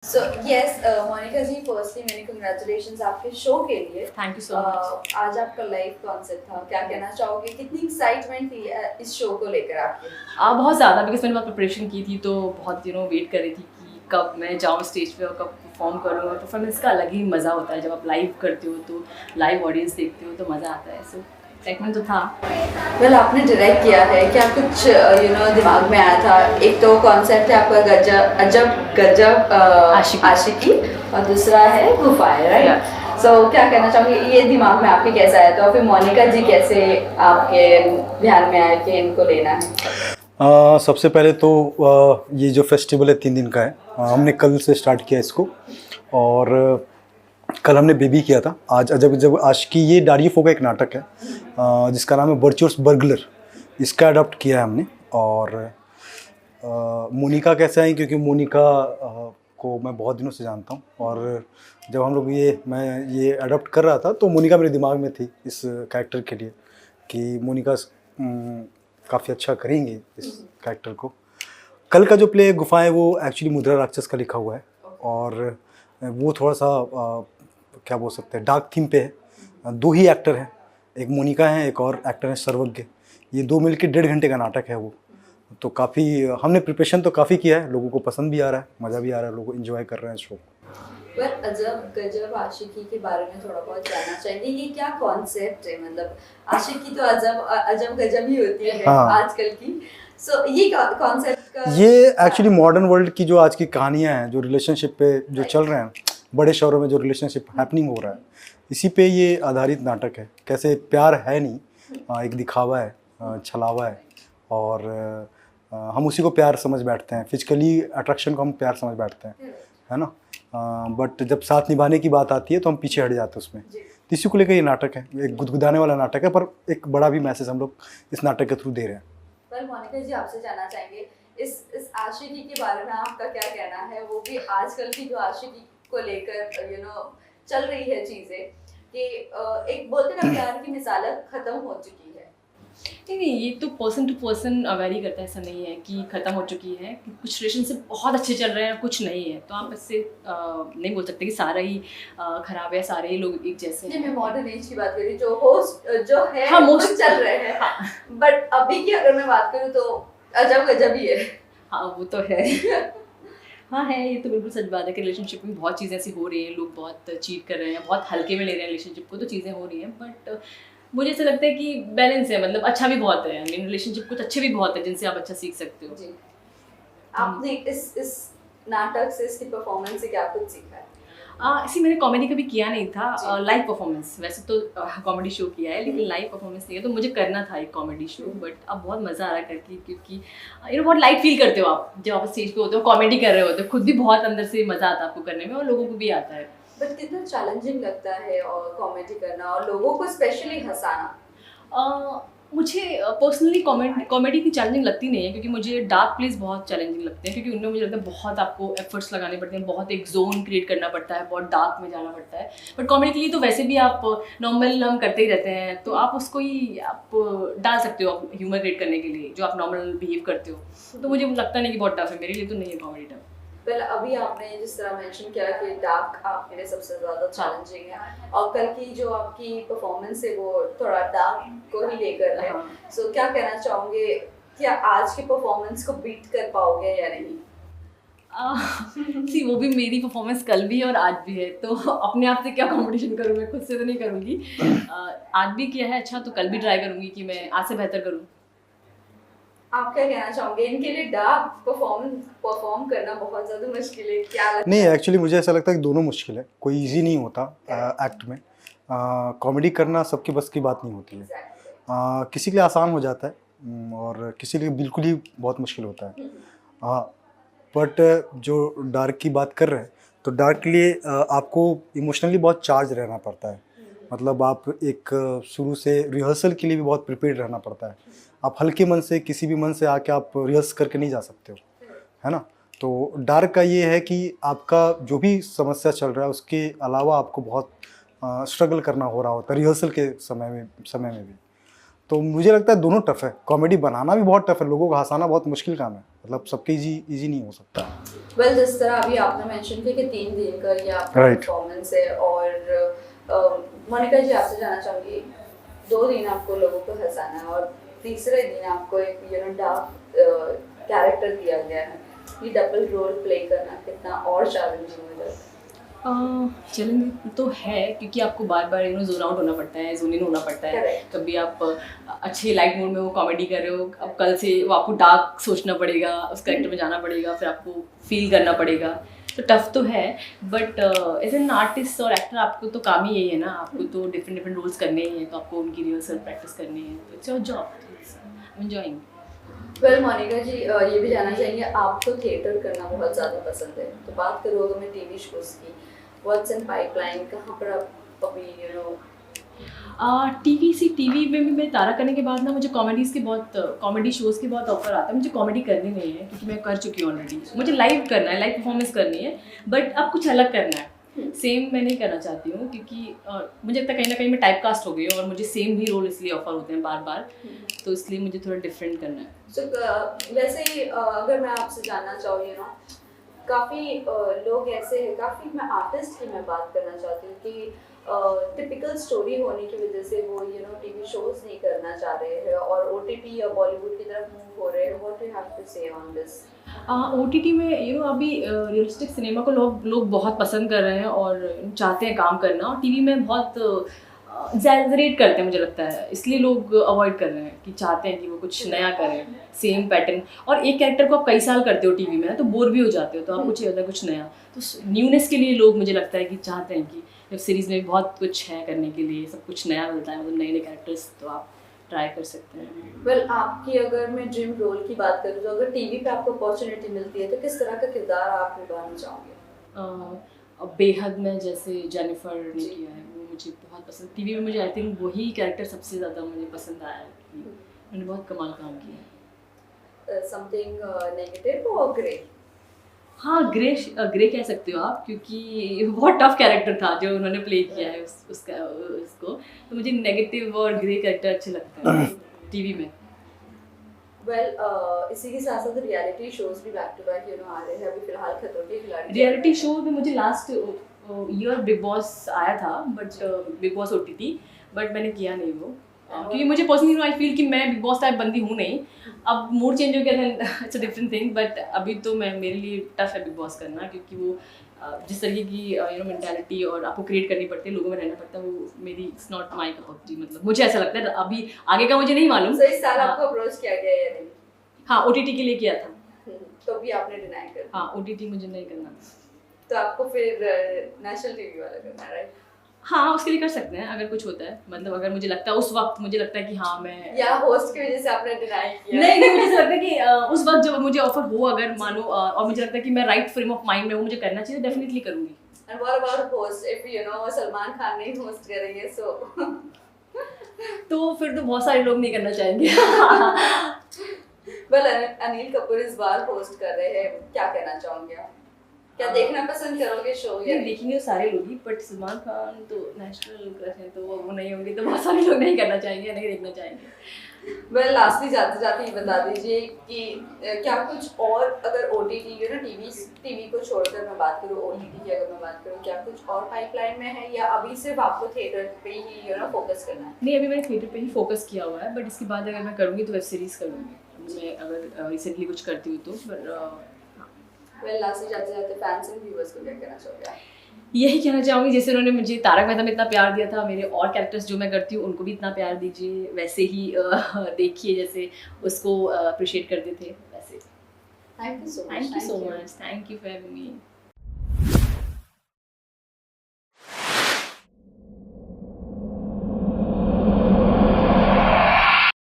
So yes Monika जी, firstly मैंने congratulations आपके show के लिए। Thank you so much. आज आपका लाइव कॉन्सेप्ट था, क्या कहना चाहोगे? कितनी एक्साइटमेंट थी इस शो को लेकर आपके? बहुत ज़्यादा, बिकॉज मैंने बहुत प्रिपरेशन की थी, तो बहुत वेट कर रही थी कि कब मैं जाऊँ स्टेज पे और कब परफॉर्म करूँ। और परफॉर्मेंस का अलग ही मज़ा होता है जब आप लाइव करते हो, तो लाइव ऑडियंस देखते हो तो मज़ा आता है। सो एक्साइटमेंट तो था। वेल आपने डायरेक्ट किया है, क्या कुछ दिमाग में आया था? एक तो कॉन्सेप्ट है आपका गजब अजब गजब आशिकी, और दूसरा है गुफाएं, राइट? सो क्या कहना चाहोगे, ये दिमाग में आपके कैसे आया था? और फिर मोनिका जी कैसे आपके ध्यान में आया कि इनको लेना है? सबसे पहले तो ये जो फेस्टिवल है 3 दिन का है, हमने कल से स्टार्ट किया इसको। और कल हमने बेबी किया था। आज अजब जब आशिकी, ये डारियो का एक नाटक है जिसका नाम है वर्चुअस बर्गलर। इसका अडॉप्ट किया है हमने। और मोनिका कैसे आई, क्योंकि मोनिका को मैं बहुत दिनों से जानता हूँ। और जब हम लोग मैं ये अडॉप्ट कर रहा था तो मोनिका मेरे दिमाग में थी इस कैरेक्टर के लिए, कि मोनिका काफ़ी अच्छा करेंगे इस कैरेक्टर को। कल का जो प्ले गुफाएं, वो एक्चुअली मुद्रा राक्षस का लिखा हुआ है। और वो थोड़ा सा क्या बोल सकते हैं, डार्क थीम पे है। 2 ही एक्टर हैं, एक मोनिका है, एक और एक्टर है सर्वज्ञ। ये 2 मिलकर 1.5 घंटे का नाटक है वो। तो काफ़ी हमने प्रिपरेशन तो काफ़ी किया है, लोगों को पसंद भी आ रहा है, मज़ा भी आ रहा है, लोग एंजॉय कर रहे हैं शो। पर अजब गजब आशिकी के बारे में थोड़ा बहुत जानना चाहेंगे। ये क्या कॉन्सेप्ट है? मतलब आशिकी तो अजब अजब गजब ही होती है आजकल की। सो ये कॉन्सेप्ट का, ये एक्चुअली मॉडर्न वर्ल्ड की जो आज की कहानियाँ हैं, जो रिलेशनशिप पे जो चल रहे हैं, बड़े शहरों में जो रिलेशनशिप हैपनिंग हो रहा है, इसी पे ये आधारित नाटक है। कैसे प्यार है नहीं, एक दिखावा है, छलावा है। और हम उसी को प्यार समझ बैठते हैं, फिजिकली अट्रैक्शन को हम प्यार समझ बैठते हैं, है ना। बट जब साथ निभाने की बात आती है तो हम पीछे हट जाते हैं उसमें। तो इसी को लेकर ये नाटक है, एक गुदगुदाने वाला नाटक है, पर एक बड़ा भी मैसेज हम लोग इस नाटक के थ्रू दे रहे हैं। पर मोनिका जी, आपसे जानना चाहेंगे इस आशिकी के बारे में आपका क्या कहना है? वो भी आजकल की जो आशिकी को लेकर चल रही है चीजें, कि एक बोलते ना प्यार की मिसाल खत्म हो चुकी है। नहीं, ये तो पर्सन टू पर्सन वेरी करता है। ऐसा नहीं है कि ख़त्म हो चुकी है। कुछ रिलेशनशिप बहुत अच्छे चल रहे हैं, कुछ नहीं है। तो आप इससे नहीं बोल सकते कि सारा ही ख़राब है, सारे ही लोग एक जैसे हैं। मैं मॉडर्न एज की बात कर रही हूँ, जो होस्ट जो है हाँ, वो चल रहे हैं। हाँ। बट अभी की अगर मैं बात करूँ तो अजब गजब ही है। हाँ, वो तो है। हाँ है, ये तो बिल्कुल सच बात है कि रिलेशनशिप में बहुत चीज़ें ऐसी हो रही हैं, लोग बहुत चीट कर रहे हैं, बहुत हल्के में ले रहे हैं रिलेशनशिप को, तो चीज़ें हो रही हैं। बट मुझे ऐसा लगता है कि बैलेंस है, मतलब अच्छा भी बहुत है। आई मीन रिलेशनशिप कुछ अच्छे भी बहुत है जिनसे आप अच्छा सीख सकते हो। जी। आपने इस नाटक से, इसकी परफॉर्मेंस से क्या कुछ सीखा है? ऐसे मैंने कॉमेडी कभी किया नहीं था, लाइव परफॉर्मेंस। वैसे तो कॉमेडी शो किया है, लेकिन लाइव परफॉर्मेंस नहीं है। तो मुझे करना था एक कॉमेडी शो, बट अब बहुत मज़ा आ रहा है करके, क्योंकि बहुत लाइट फील करते हो आप जब आप स्टेज पे होते हो, कॉमेडी कर रहे होते हो, खुद भी बहुत अंदर से मज़ा आता है आपको करने में, और लोगों को भी आता है। बट कितना चैलेंजिंग लगता है और कॉमेडी करना और लोगों को स्पेशली हंसाना? मुझे पर्सनली कॉमेडी इतनी चैलेंजिंग लगती नहीं है, क्योंकि मुझे डार्क प्लेस बहुत चैलेंजिंग लगते हैं, क्योंकि उनमें मुझे लगता है बहुत आपको एफर्ट्स लगाने पड़ते हैं, बहुत एक जोन क्रिएट करना पड़ता है, बहुत डार्क में जाना पड़ता है। बट कॉमेडी के लिए तो वैसे भी आप नॉर्मल हम करते ही रहते हैं, तो आप उसको ही आप डाल सकते हो आप ह्यूमर क्रिएट करने के लिए, जो आप नॉर्मल बिहेव करते हो। तो मुझे लगता नहीं कि बहुत टफ है, मेरे लिए तो नहीं है कॉमेडी टफ। वेल अभी आपने जिस तरह मेंशन किया कि डार्क आपके लिए सबसे ज़्यादा चैलेंजिंग है, और कल की जो आपकी परफॉर्मेंस है वो थोड़ा डार्क को ही लेकर है। सो क्या कहना चाहोगे, क्या आज की परफॉर्मेंस को बीट कर पाओगे या नहीं? वो भी मेरी परफॉर्मेंस कल भी है और आज भी है, तो अपने आप से क्या कंपटीशन करूँ, मैं खुद से तो नहीं करूँगी। आज भी किया है अच्छा, तो कल भी ट्राई करूँगी कि मैं आज से बेहतर करूँ। आप क्या कहना चाहोगे? इनके लिए डार्क परफॉर्म करना बहुत ज़्यादा मुश्किल है, क्या लगता है? नहीं, एक्चुअली मुझे ऐसा लगता है कि दोनों मुश्किल है, कोई इजी नहीं होता एक्ट में। कॉमेडी करना सबकी बस की बात नहीं होती है। किसी के लिए आसान हो जाता है, और किसी के लिए बिल्कुल ही बहुत मुश्किल होता है। बट जो डार्क की बात कर रहे हैं, तो डार्क के लिए आपको इमोशनली बहुत चार्ज रहना पड़ता है। मतलब आप एक शुरू से रिहर्सल के लिए भी बहुत प्रिपेयर्ड रहना पड़ता है। आप हल्के मन से, किसी भी मन से आके आप रिहर्स करके नहीं जा सकते हो, है ना। तो डार्क का ये है कि आपका जो भी समस्या चल रहा है उसके अलावा आपको बहुत स्ट्रगल करना हो रहा होता है रिहर्सल के समय में भी। तो मुझे लगता है दोनों टफ है, कॉमेडी बनाना भी बहुत टफ है, लोगों को हंसाना बहुत मुश्किल काम है, मतलब सबके इजी नहीं हो सकता। वेल जिस तरह अभी आपने मेंशन किया कि 3 दिन का ये आपका Right. परफॉर्मेंस है, और मोनिका जी आपसे जानना चाहूँगी, 2 दिन आपको लोगों को हंसाना है और तीसरे दिन आपको एक डार्क कैरेक्टर दिया गया है, ये डबल रोल प्ले करना कितना और चैलेंजिंग हो जाता है? चैलेंज तो है क्योंकि आपको बार बार जोन आउट होना पड़ता है, जोन इन होना पड़ता है। Correct. कभी आप अच्छे लाइट मूड में वो कॉमेडी कर रहे हो, अब कल से वो आपको डार्क सोचना पड़ेगा, उस कैरेक्टर में जाना पड़ेगा, फिर आपको फील करना पड़ेगा, तो टफ तो है। बट एज एन आर्टिस्ट और एक्टर आपको तो काम ही यही है ना, आपको तो डिफरेंट रोल्स करने ही हैं, तो आपको उनकी रिहर्सल प्रैक्टिस करनी है, तो it's your job, enjoying. Well Monica ji, ये भी जानना चाहेंगे, आपको थिएटर करना बहुत ज़्यादा पसंद है, तो बात करो अगर मैं टीवी शोज़ की, व्हाट्स इन पाइपलाइन, कहाँ पर आप अभी टीवी में भी मैं तारा करने के बाद ना मुझे कॉमेडी शोज़ के बहुत ऑफर आता है। मुझे कॉमेडी करनी नहीं है क्योंकि मैं कर चुकी हूँ ऑलरेडी, मुझे लाइव करना है, लाइव परफॉर्मेंस करनी है, बट अब कुछ अलग करना है, सेम मैं नहीं करना चाहती हूँ क्योंकि मुझे लगता है कहीं ना कहीं मैं टाइप कास्ट हो गई हूँ और मुझे सेम ही रोल इसलिए ऑफर होते हैं बार बार, तो इसलिए मुझे थोड़ा डिफरेंट करना है। सो वैसे ही अगर मैं आपसे जानना चाहूँ काफ़ी लोग ऐसे हैं, काफ़ी मैं आर्टिस्ट की मैं बात करना चाहती हूँ कि टिपिकल स्टोरी होने की वजह से वो टीवी शोज नहीं करना चाह रहे हैं और ओटीटी या बॉलीवुड की तरफ मूव हो रहे हैं। What do you have to say on this? OTT में अभी रियलिस्टिक सिनेमा को लोग बहुत पसंद कर रहे हैं और चाहते हैं काम करना, और टीवी में बहुत एग्जैजरेट करते हैं मुझे लगता है, इसलिए लोग अवॉइड कर रहे हैं कि चाहते हैं कि वो कुछ नया करें, सेम पैटर्न। और एक कैरेक्टर को आप कई साल करते हो टीवी में ना, तो बोर भी हो जाते हो, तो आपको चाहिए होता है कुछ नया, तो न्यूनेस के लिए लोग मुझे लगता है कि चाहते हैं कि वेब सीरीज़ में बहुत कुछ है करने के लिए, सब कुछ नया मिलता है, मतलब नए नए कैरेक्टर्स, तो आप ट्राई कर सकते हैं। वेल आपकी अगर मैं ड्रीम रोल की बात करूँ, तो अगर टीवी पे आपको अपॉर्चुनिटी मिलती है तो किस तरह का किरदार आप निभाना चाहोगे? बेहद में जैसे जेनिफर ने किया है, वो मुझे बहुत पसंद, टीवी में मुझे आई थिंक वही कैरेक्टर सबसे ज़्यादा मुझे पसंद आया है, उन्होंने बहुत कमाल काम किया है। समथिंग नेगेटिव और ग्रे? हाँ, ग्रे कह सकते हो आप, क्योंकि बहुत टफ कैरेक्टर था जो उन्होंने प्ले किया है उसको, तो मुझे नेगेटिव और ग्रे कैरेक्टर अच्छे लगते हैं टीवी में। वेल इसी के साथ साथ रियलिटी शोज भी बैक टू बैक आ रहे हैं, अभी फिलहाल खतरों के खिलाड़ी रियलिटी शो में मुझे लास्ट ईयर बिग बॉस आया था, but big boss OTT, but मैंने किया नहीं वो, क्योंकि मुझे पर्सनली आई फील कि मैं बिग बॉस टाइप बंदी हूँ नहीं। अब मूड चेंज हो गया था, it's a different thing, but अभी तो मेरे लिए टफ है बिग बॉस करना, क्योंकि वो जिस तरीके की मेंटालिटी और आपको क्रिएट करनी पड़ती है, लोगों में रहना पड़ता है, वो मेरी it's not my cup of T, मतलब मुझे ऐसा लगता है। अभी आगे का मुझे नहीं मालूम। इस साल आपको अप्रोच किया गया या नहीं? हाँ, ओटीटी के लिए किया था। तो भी आपने डिनाई कर दिया? हाँ, ओटीटी मुझे नहीं करना, तो आपको फिर नेशनल टीवी वाला करना है, राइट? हाँ, उसके लिए कर सकते हैं अगर कुछ होता है, मतलब अगर मुझे लगता है उस वक्त मुझे लगता है कि हाँ मैं, या होस्ट की वजह से आपने डिनाई किया? नहीं, मुझे ऐसा लगता है कि उस वक्त जब मुझे ऑफर हो, अगर मानो और मुझे लगता है कि मैं राइट फ्रेम ऑफ माइंड में वो मुझे करना चाहिए, डेफिनेटली करूँगी। And what about host, if Salman Khan नहीं होस्ट करेंगे सो तो फिर तो बहुत सारे लोग नहीं करना चाहेंगे। वेल अनिल कपूर इस बार होस्ट कर रहे हैं, क्या कहना चाहोगे आप? क्या देखना पसंद करोगे शो? या देखेंगे सारे लोग ही, बट सलमान खान तो नेशनल क्रश है, तो वो नहीं होंगे, तो बहुत सारे लोग नहीं करना चाहेंगे, नहीं देखना चाहेंगे। वेल लास्टली जाते जाते ये बता दीजिए कि क्या कुछ और, अगर ओटीटी टीवी को छोड़कर मैं बात करूँ, ओटीटी की अगर मैं बात करूँ, क्या कुछ और पाइपलाइन में है या अभी सिर्फ आपको थिएटर पे ही फोकस करना है? नहीं, अभी मैंने थिएटर पे ही फोकस किया हुआ है, बट इसके बाद अगर मैं करूँगी तो वेब सीरीज़ करूँगी, मैं अगर रिसेंटली कुछ करती हूँ तो। वेल लास्टली जाते जाते फैंस एंड व्यूअर्स को क्या कहना चाहोगे आप? यही कहना चाहूँगी, जैसे उन्होंने मुझे तारक मेहता में इतना प्यार दिया था, मेरे और कैरेक्टर्स जो मैं करती हूँ उनको भी इतना प्यार दीजिए, वैसे ही देखिए जैसे उसको अप्रिशिएट करते थे वैसे। Thank you so much. Thank you so much, thank you for having me.